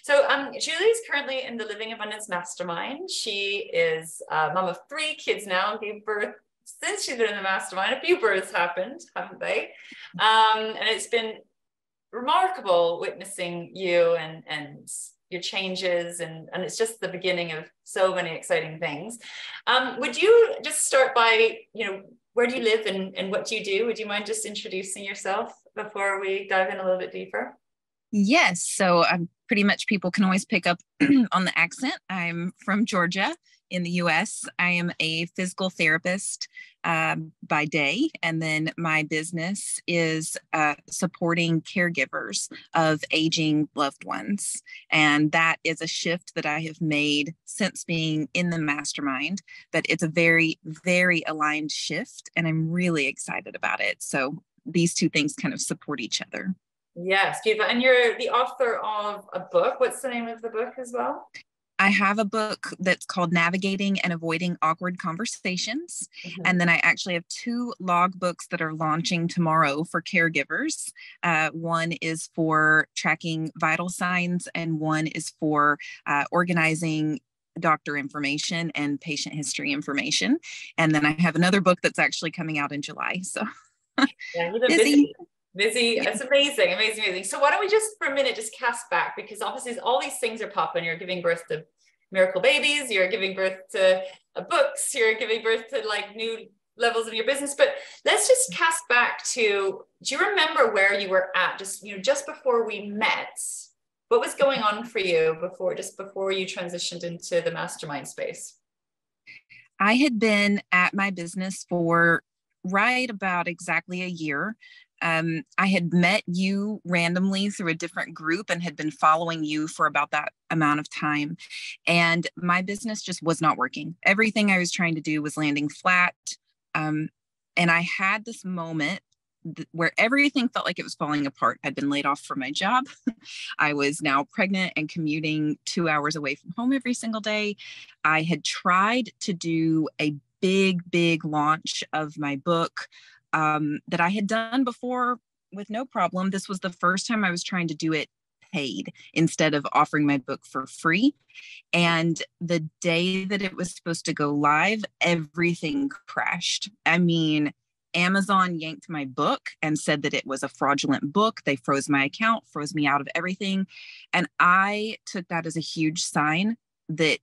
So Julie's currently in the Living Abundance Mastermind. She is a mom of 3 kids now and gave birth since she's been in the mastermind. A few births happened, haven't they? And it's been remarkable witnessing you and your changes, and it's just the beginning of so many exciting things. Would you just start by, where do you live and what do you do? Would you mind just introducing yourself before we dive in a little bit deeper? Yes. So pretty much people can always pick up on the accent. I'm from Georgia in the US. I am a physical therapist by day. And then my business is supporting caregivers of aging loved ones. And that is a shift that I have made since being in the mastermind. But it's a very, very aligned shift. And I'm really excited about it. So these two things kind of support each other. Yes, beautiful. And you're the author of a book. What's the name of the book as well? I have a book that's called Navigating and Avoiding Awkward Conversations. Mm-hmm. And then I actually have 2 logbooks that are launching tomorrow for caregivers. One is for tracking vital signs, and one is for organizing doctor information and patient history information. And then I have another book that's actually coming out in July. So yeah, you've been busy. It's amazing. So why don't we just for a minute just cast back, because obviously all these things are popping. You're giving birth to miracle babies, you're giving birth to books, you're giving birth to like new levels of your business. But let's just cast back to, do you remember where you were at just before we met? What was going on for you before you transitioned into the mastermind space? I had been at my business for right about exactly a year. I had met you randomly through a different group and had been following you for about that amount of time. And my business just was not working. Everything I was trying to do was landing flat. And I had this moment where everything felt like it was falling apart. I'd been laid off from my job. I was now pregnant and commuting 2 hours away from home every single day. I had tried to do a big launch of my book that I had done before with no problem. This was the first time I was trying to do it paid instead of offering my book for free. And the day that it was supposed to go live, everything crashed. I mean, Amazon yanked my book and said that it was a fraudulent book. They froze my account, froze me out of everything. And I took that as a huge sign that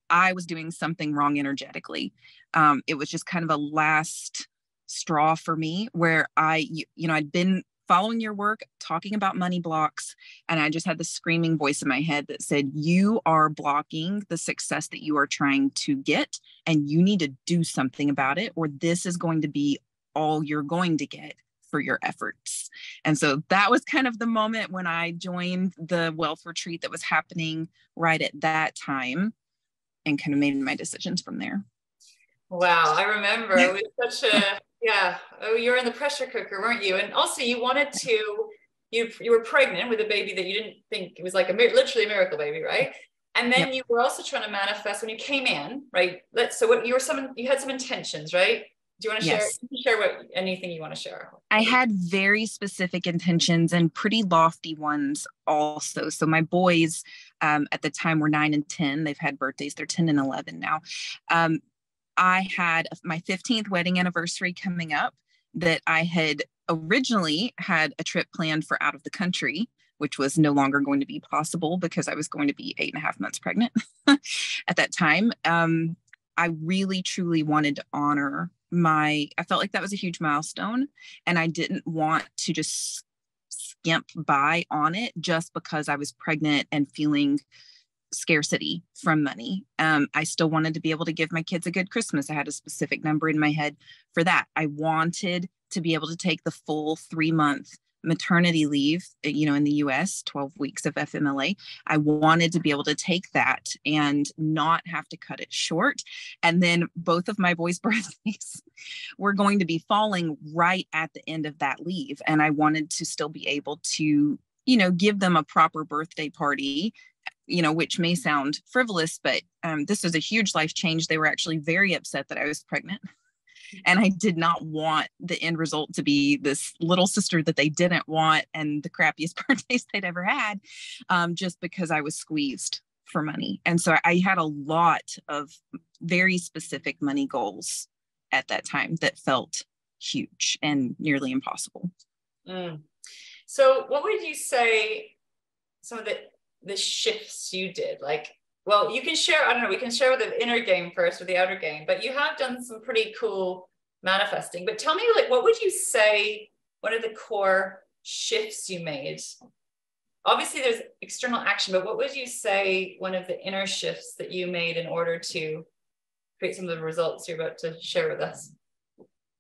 I was doing something wrong energetically. It was just kind of a last straw for me where I'd been following your work, talking about money blocks, and I just had the screaming voice in my head that said, you are blocking the success that you are trying to get, and you need to do something about it, or this is going to be all you're going to get for your efforts. And so that was kind of the moment when I joined the wealth retreat that was happening right at that time, and kind of made my decisions from there. Wow, I remember it was such a you were in the pressure cooker, weren't you? And also you wanted to, you were pregnant with a baby that you didn't think it was like literally a miracle baby, right? And then you were also trying to manifest when you came in, right? You had some intentions, right? Do you want to share anything you want to share? I had very specific intentions and pretty lofty ones also. So my boys at the time were 9 and 10. They've had birthdays. They're 10 and 11 now. I had my 15th wedding anniversary coming up that I had originally had a trip planned for out of the country, which was no longer going to be possible because I was going to be 8.5 months pregnant at that time. I really, truly wanted to honor I felt like that was a huge milestone, and I didn't want to just skimp by on it just because I was pregnant and feeling scarcity from money. I still wanted to be able to give my kids a good Christmas. I had a specific number in my head for that. I wanted to be able to take the full 3-month maternity leave, in the US, 12 weeks of FMLA. I wanted to be able to take that and not have to cut it short. And then both of my boys' birthdays were going to be falling right at the end of that leave. And I wanted to still be able to, give them a proper birthday party, which may sound frivolous, but this was a huge life change. They were actually very upset that I was pregnant. And I did not want the end result to be this little sister that they didn't want and the crappiest birthdays they'd ever had, just because I was squeezed for money. And so I had a lot of very specific money goals at that time that felt huge and nearly impossible. So what would you say some of the shifts you did? Like, well, you can share, I don't know, we can share with the inner game first or the outer game, but you have done some pretty cool manifesting. But tell me, like, what would you say one of the core shifts you made? Obviously there's external action, but what would you say one of the inner shifts that you made in order to create some of the results you're about to share with us?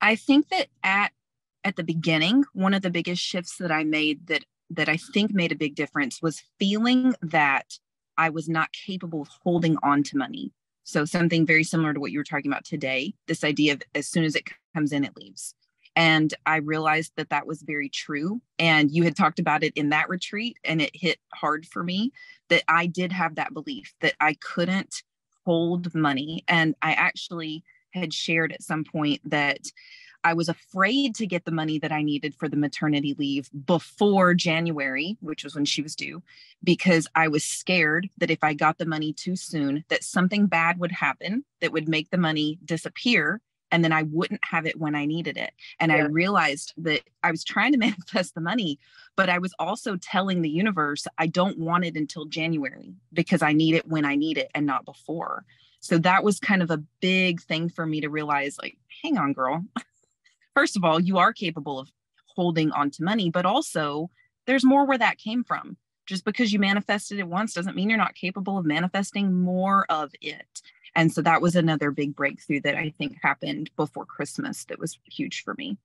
I think that at the beginning, one of the biggest shifts that I made that I think made a big difference was feeling that I was not capable of holding on to money. So something very similar to what you were talking about today, this idea of as soon as it comes in, it leaves. And I realized that that was very true. And you had talked about it in that retreat, and it hit hard for me that I did have that belief that I couldn't hold money. And I actually had shared at some point that I was afraid to get the money that I needed for the maternity leave before January, which was when she was due, because I was scared that if I got the money too soon, that something bad would happen that would make the money disappear. And then I wouldn't have it when I needed it. And I realized that I was trying to manifest the money, but I was also telling the universe, I don't want it until January because I need it when I need it and not before. So that was kind of a big thing for me to realize, like, hang on, girl. First of all, you are capable of holding on to money, but also there's more where that came from. Just because you manifested it once doesn't mean you're not capable of manifesting more of it. And so that was another big breakthrough that I think happened before Christmas that was huge for me.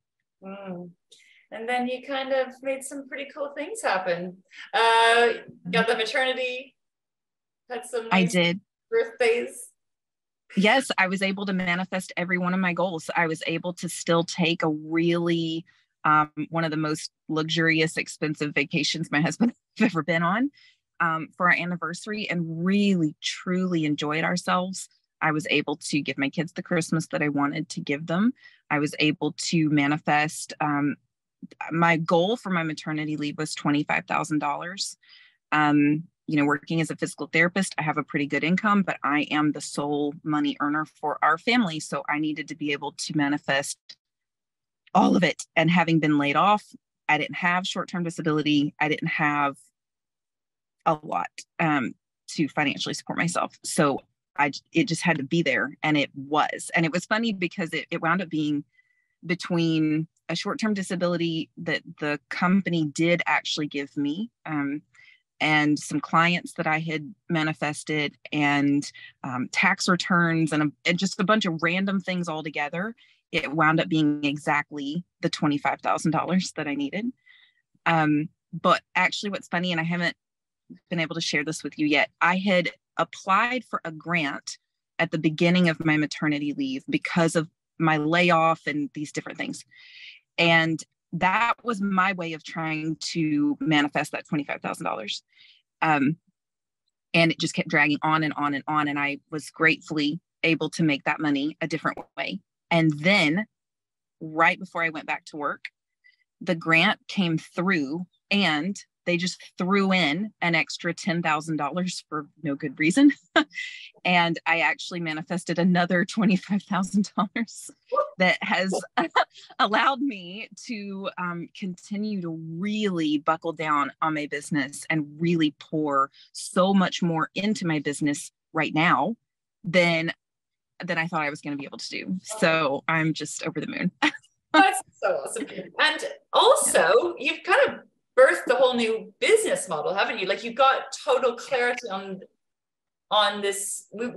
And then you kind of made some pretty cool things happen. Got the maternity, had some nice birthdays. Yes, I was able to manifest every one of my goals. I was able to still take a really, one of the most luxurious, expensive vacations my husband have ever been on for our anniversary and really, truly enjoyed ourselves. I was able to give my kids the Christmas that I wanted to give them. I was able to manifest. My goal for my maternity leave was $25,000. Working as a physical therapist, I have a pretty good income, but I am the sole money earner for our family. So I needed to be able to manifest all of it. And having been laid off, I didn't have short-term disability. I didn't have a lot to financially support myself. So it just had to be there. And it was. And it was funny because it wound up being between a short-term disability that the company did actually give me, and some clients that I had manifested, and tax returns, and just a bunch of random things all together. It wound up being exactly the $25,000 that I needed. But actually what's funny, and I haven't been able to share this with you yet, I had applied for a grant at the beginning of my maternity leave because of my layoff and these different things. And that was my way of trying to manifest that $25,000. And it just kept dragging on and on and on. And I was gratefully able to make that money a different way. And then right before I went back to work, the grant came through and they just threw in an extra $10,000 for no good reason. And I actually manifested another $25,000 that has allowed me to continue to really buckle down on my business and really pour so much more into my business right now than I thought I was going to be able to do. So I'm just over the moon. That's so awesome. And also, you've kind of birthed a whole new business model, haven't you? Like, you got total clarity on this. We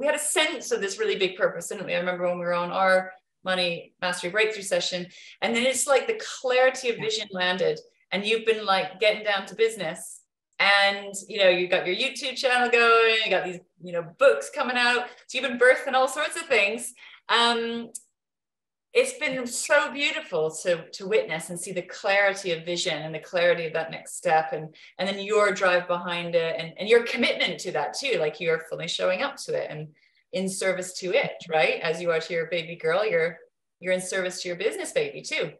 had a sense of this really big purpose, didn't we? I remember when we were on our money mastery breakthrough session, and then it's like the clarity of vision landed, and you've been like getting down to business, and you got your YouTube channel going, you got these books coming out, so you've been birthing all sorts of things. It's been so beautiful to witness and see the clarity of vision and the clarity of that next step, and then your drive behind it, and your commitment to that too. Like, you're fully showing up to it and in service to it, right? As you are to your baby girl, you're you're in service to your business baby too.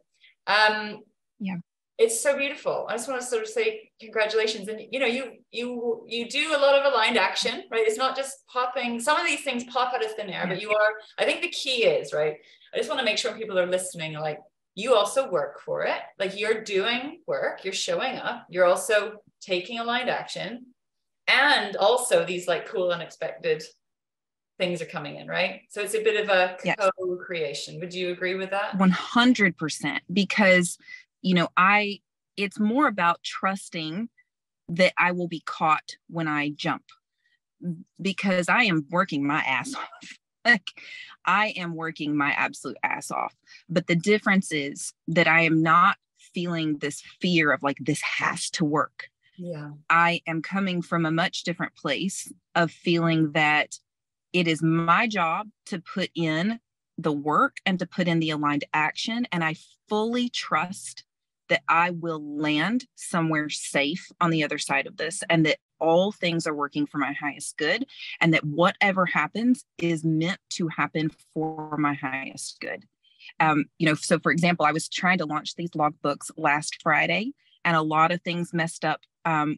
Yeah. It's so beautiful. I just want to sort of say congratulations. And you know, you do a lot of aligned action, right? It's not just popping. Some of these things pop out of thin air, but you are, I think the key is, right? I just want to make sure people are listening, like, you also work for it. Like, you're doing work, you're showing up, you're also taking aligned action. And also these like cool, unexpected things are coming in, right? So it's a bit of a co-creation. Would you agree with that? 100%, because, you know, it's more about trusting that I will be caught when I jump, because I am working my ass off. Like, I am working my absolute ass off. But the difference is that I am not feeling this fear of like, this has to work. Yeah. I am coming from a much different place of feeling that it is my job to put in the work and to put in the aligned action. And I fully trust that I will land somewhere safe on the other side of this, and that all things are working for my highest good, and that whatever happens is meant to happen for my highest good. You know, so for example, I was trying to launch these logbooks last Friday, and a lot of things messed up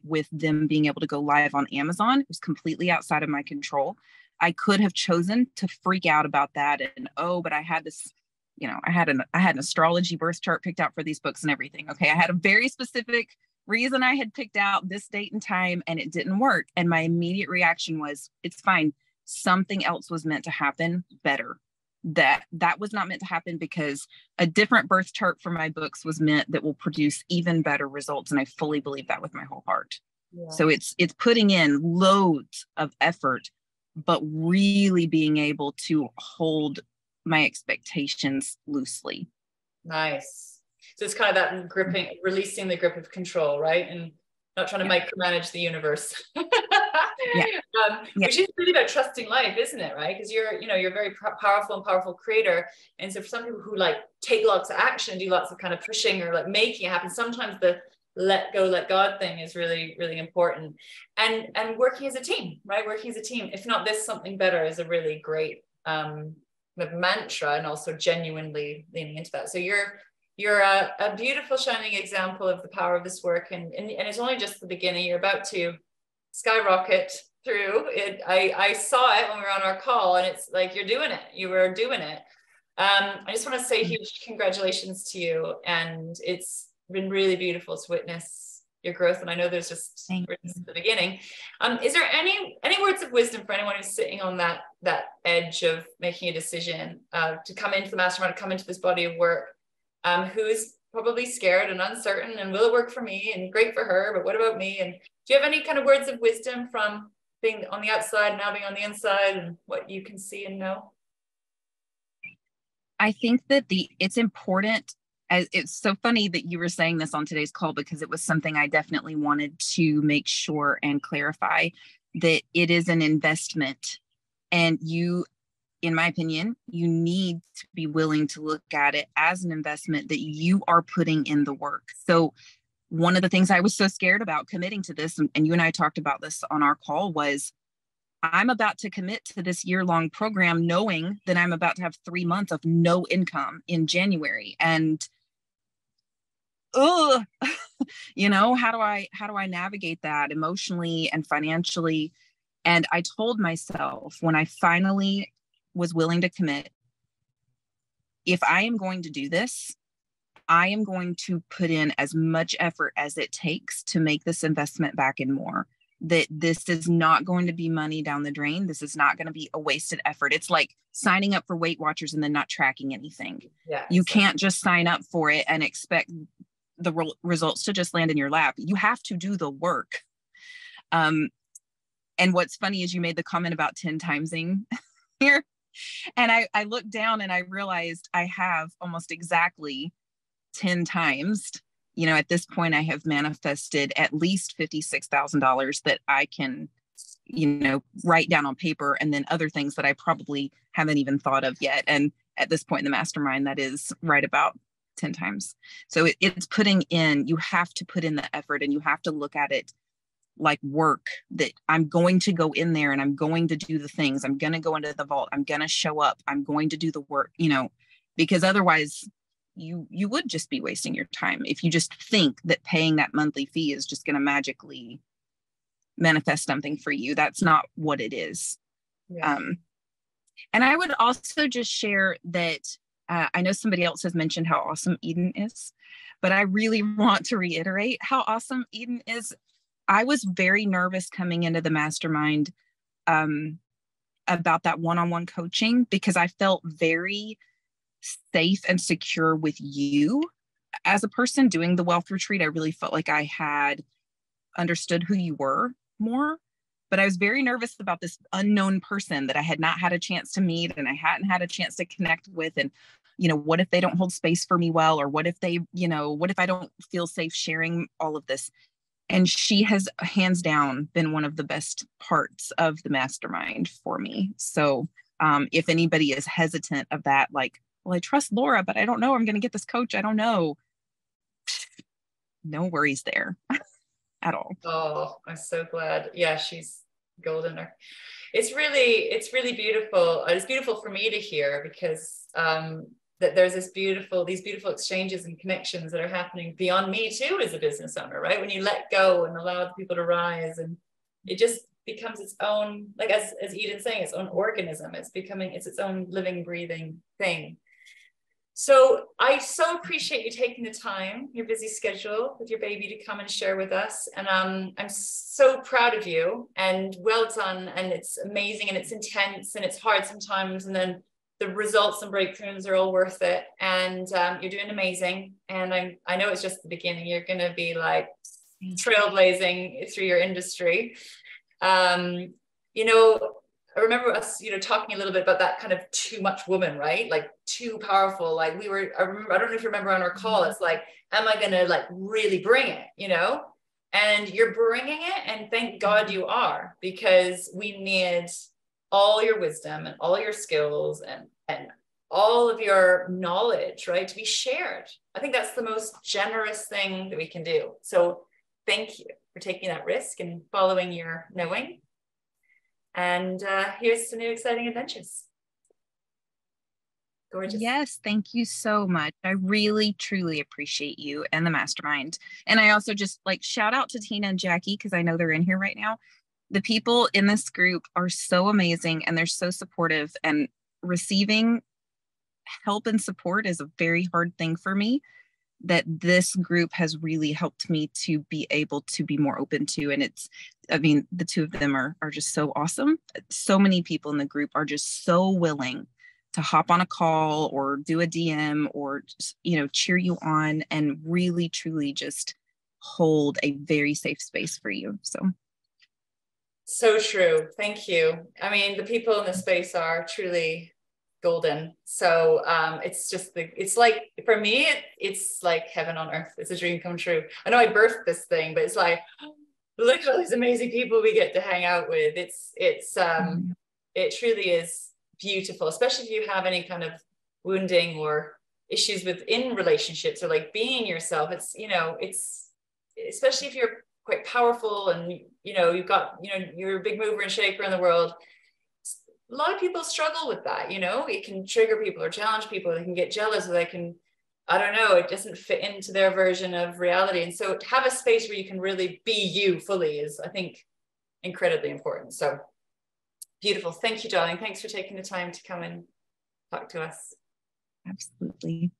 with them being able to go live on Amazon. It was completely outside of my control. I could have chosen to freak out about that, and but I had this, you know, I had an astrology birth chart picked out for these books and everything. Okay, I had a very specific reason I had picked out this date and time, and it didn't work. And my immediate reaction was, it's fine. Something else was meant to happen better. That was not meant to happen, because a different birth chart for my books was meant that will produce even better results. And I fully believe that with my whole heart. Yeah. So it's putting in loads of effort, but really being able to hold my expectations loosely. Nice. So it's kind of that gripping, releasing the grip of control, right? And not trying to micromanage the universe. Which is really about trusting life, isn't it? Right? Because you're a very powerful creator. And so for some people who like take lots of action, do lots of kind of pushing or like making it happen, sometimes the let go, let God thing is really, really important. And working as a team, right? Working as a team, if not this, something better, is a really great mantra, and also genuinely leaning into that. So you're a beautiful shining example of the power of this work, and it's only just the beginning. You're about to skyrocket through it. I saw it when we were on our call, and it's like, you're doing it. You were doing it. I just want to say huge congratulations to you, and it's been really beautiful to witness your growth. And I know there's just the beginning. Is there any words of wisdom for anyone who's sitting on that edge of making a decision to come into the mastermind, to come into this body of work, who's probably scared and uncertain, and will it work for me, and great for her, but what about me? And do you have any kind of words of wisdom from being on the outside, now being on the inside, and what you can see and know? I think that it's important. It's so funny that you were saying this on today's call, because it was something I definitely wanted to make sure and clarify, that it is an investment, and you, in my opinion, you need to be willing to look at it as an investment, that you are putting in the work. So one of the things I was so scared about committing to this, and you and I talked about this on our call, was I'm about to commit to this year-long program knowing that I'm about to have 3 months of no income in January. And you know, how do I navigate that emotionally and financially? And I told myself, when I finally was willing to commit, if I am going to do this, I am going to put in as much effort as it takes to make this investment back and more. That this is not going to be money down the drain. This is not going to be a wasted effort. It's like signing up for Weight Watchers and then not tracking anything. Yeah, you can't just sign up for it and expect the results to just land in your lap. You have to do the work. And what's funny is you made the comment about 10 timesing here. And I looked down and I realized I have almost exactly 10 times. You know, at this point, I have manifested at least $56,000 that I can, you know, write down on paper, and then other things that I probably haven't even thought of yet. And at this point in the mastermind, that is right about 10 times. So it's putting in, you have to put in the effort, and you have to look at it like work, that I'm going to go in there and I'm going to do the things. I'm going to go into the vault. I'm going to show up. I'm going to do the work, you know, because otherwise you would just be wasting your time if you just think that paying that monthly fee is just going to magically manifest something for you. That's not what it is. Yeah. And I would also just share that I know somebody else has mentioned how awesome Eden is, but I really want to reiterate how awesome Eden is. I was very nervous coming into the mastermind about that one-on-one coaching because I felt very safe and secure with you as a person doing the wealth retreat. I really felt like I had understood who you were more, but I was very nervous about this unknown person that I had not had a chance to meet and I hadn't had a chance to connect with. And, you know, what if they don't hold space for me well, or what if they, you know, what if I don't feel safe sharing all of this? And she has hands down been one of the best parts of the mastermind for me. So if anybody is hesitant of that, like, well, I trust Lara, but I don't know, I'm going to get this coach, I don't know. No worries there at all. Oh, I'm so glad. Yeah, she's golden. It's really beautiful. It's beautiful for me to hear because that there's these beautiful exchanges and connections that are happening beyond me too as a business owner, right? When you let go and allow the people to rise, and it just becomes its own, like as Eden's saying, its own organism. It's its own living, breathing thing. So I so appreciate you taking the time, your busy schedule with your baby, to come and share with us. And I'm so proud of you, and well done. And it's amazing, and it's intense, and it's hard sometimes. And then the results and breakthroughs are all worth it. And you're doing amazing. And I know it's just the beginning. You're going to be like trailblazing through your industry. You know, I remember us, you know, talking a little bit about that kind of too much woman, right? Like too powerful. Like I don't know if you remember on our call, it's like, am I going to like really bring it, you know? And you're bringing it, and thank God you are, because we need all your wisdom and all your skills and all of your knowledge, right, to be shared. I think that's the most generous thing that we can do. So thank you for taking that risk and following your knowing. And here's some new exciting adventures. Gorgeous. Yes, thank you so much. I really, truly appreciate you and the mastermind. And I also just like shout out to Tina and Jackie, because I know they're in here right now. The people in this group are so amazing, and they're so supportive, and receiving help and support is a very hard thing for me, that this group has really helped me to be able to be more open to. And I mean, the two of them are just so awesome. So many people in the group are just so willing to hop on a call or do a DM or just, you know, cheer you on and really, truly just hold a very safe space for you. So true. Thank you. I mean, the people in the space are truly golden. So it's like, for me, it's like heaven on earth. It's a dream come true. I know I birthed this thing, but it's like, look at all these amazing people we get to hang out with. It truly is beautiful, especially if you have any kind of wounding or issues within relationships, or like being yourself. It's, you know, it's especially if you're quite powerful and, you know, you're a big mover and shaker in the world. A lot of people struggle with that, you know. It can trigger people or challenge people. They can get jealous, or they can, I don't know, it doesn't fit into their version of reality. And so to have a space where you can really be you fully is, I think, incredibly important. So beautiful. Thank you, darling. Thanks for taking the time to come and talk to us. absolutely.